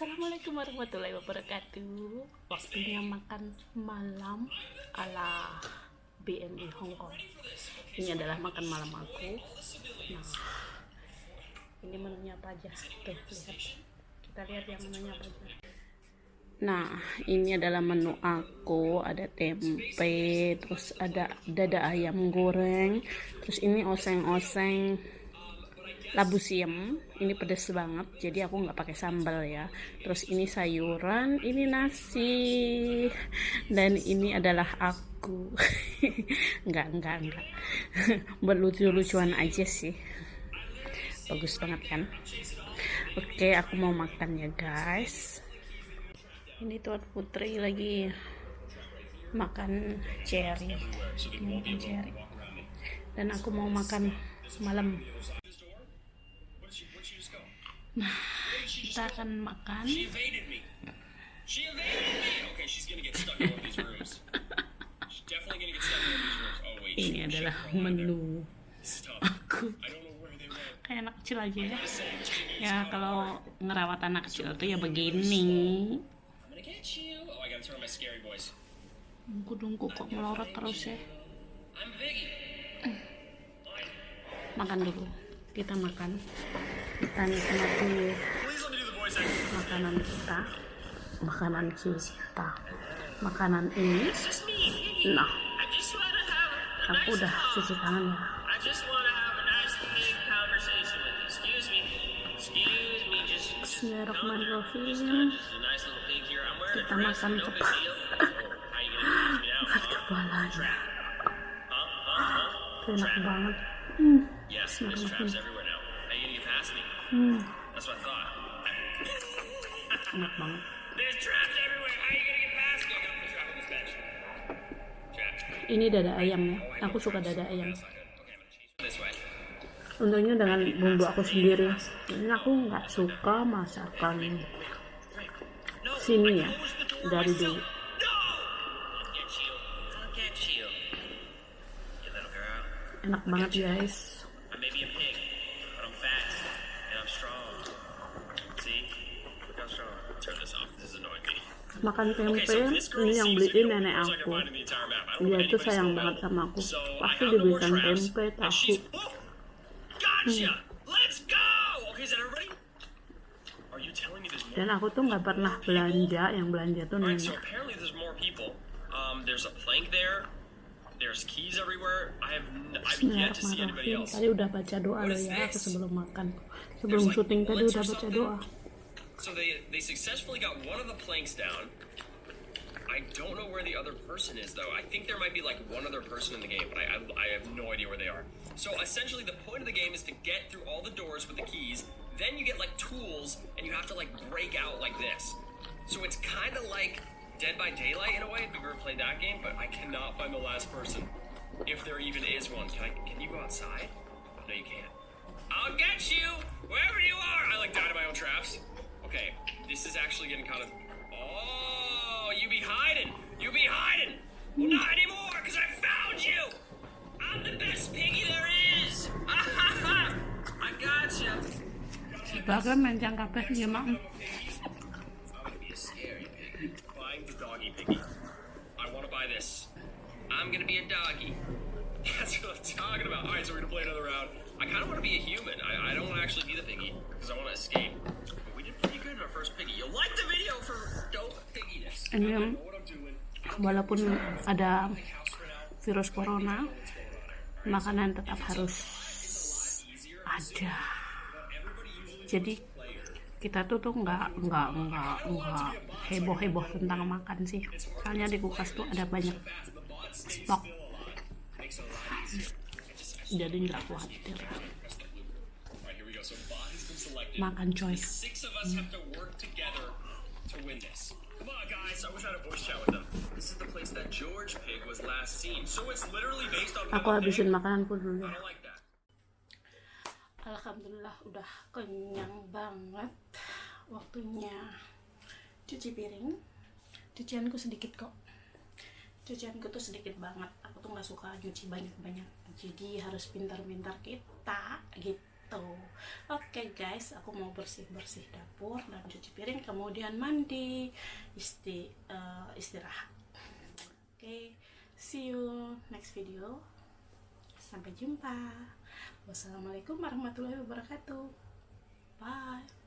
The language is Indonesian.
Assalamualaikum warahmatullahi wabarakatuh. Waktunya makan malam ala BNI Hong Kong. Ini adalah makan malam aku. Nah, ini menunya apa aja? Tuh, lihat. Kita lihat yang menunya apa aja. Nah, ini adalah menu aku. Ada tempe, terus ada dada ayam goreng, terus ini oseng-oseng labu siam. Ini pedes banget, jadi aku nggak pakai sambal ya. Terus ini sayuran, ini nasi, dan ini adalah aku. enggak buat lucu-lucuan aja sih. Bagus banget kan? Oke, aku mau makan ya guys. Ini Tuan Putri lagi makan cherry, dan aku mau makan malam. Nah, kita akan makan. Ini adalah menu aku. Kayak anak kecil aja ya. Ya kalau ngerawat anak kecil tuh ya begini. Dungku kok melorot terus ya. Makan dulu. Kita makan. Kita nikmati makanan ini. Nah, aku udah cuci tangan ya. Bismillahirrahmanirrahim. Kita makan cepat. Angkat kepalanya. Enak banget. Enak banget. Ini dada ayam ya. Aku suka dada ayam. Untungnya dengan bumbu aku sendiri. Ini aku nggak suka masakan sini ya dari dulu. Enak banget guys. Makan tempe, ini yang beliin nenek aku. Dia tuh sayang banget sama aku. Pasti dibelikan tempe, tahu. Dan aku tuh nggak pernah belanja, yang belanja tuh nenek. Bismillahirrahmanirrahim. Tadi udah baca doa loh ya, aku sebelum makan. Sebelum syuting tadi udah baca doa. So they successfully got one of the planks down. I don't know where the other person is though. I think there might be like one other person in the game, but I have no idea where they are. So essentially the point of the game is to get through all the doors with the keys. Then you get like tools and you have to like break out like this. So it's kind of like Dead by Daylight in a way if you've ever played that game, but I cannot find the last person. If there even is one. Can you go outside? No, you can't. I'll get you wherever you are. I like died in my own traps. Okay, this is actually getting kind of... Oh, you be hiding! You be hiding! Well, not anymore, because I found you! I'm the best piggy there is! I got you! Sebagai menjang kabeh nyemak. Buying the doggy piggy. I want to buy this. I'm gonna be a doggy. That's what I'm talking about. Alright, so we're gonna play another round. I kind of want to be a human. I don't want to actually be the piggy, because I want to escape. First piggy. You'll like the video for dope pigginess. Ini walaupun ada virus corona, makanan tetap harus ada. Jadi kita tuh nggak heboh tentang makan sih. Soalnya di kulkas tuh ada banyak stok. Jadi nggak khawatir. Makan coy. Aku habisin makananku dulu ya. Alhamdulillah udah kenyang banget. Waktunya cuci piring. Cucianku sedikit kok. Cucianku tuh sedikit banget. Aku tuh nggak suka nyuci banyak-banyak. Jadi harus pintar-pintar kita gitu. gitu. Oke guys, aku mau bersih-bersih dapur dan cuci piring, kemudian mandi, istirahat. Oke, see you next video. Sampai jumpa. Wassalamualaikum warahmatullahi wabarakatuh. Bye.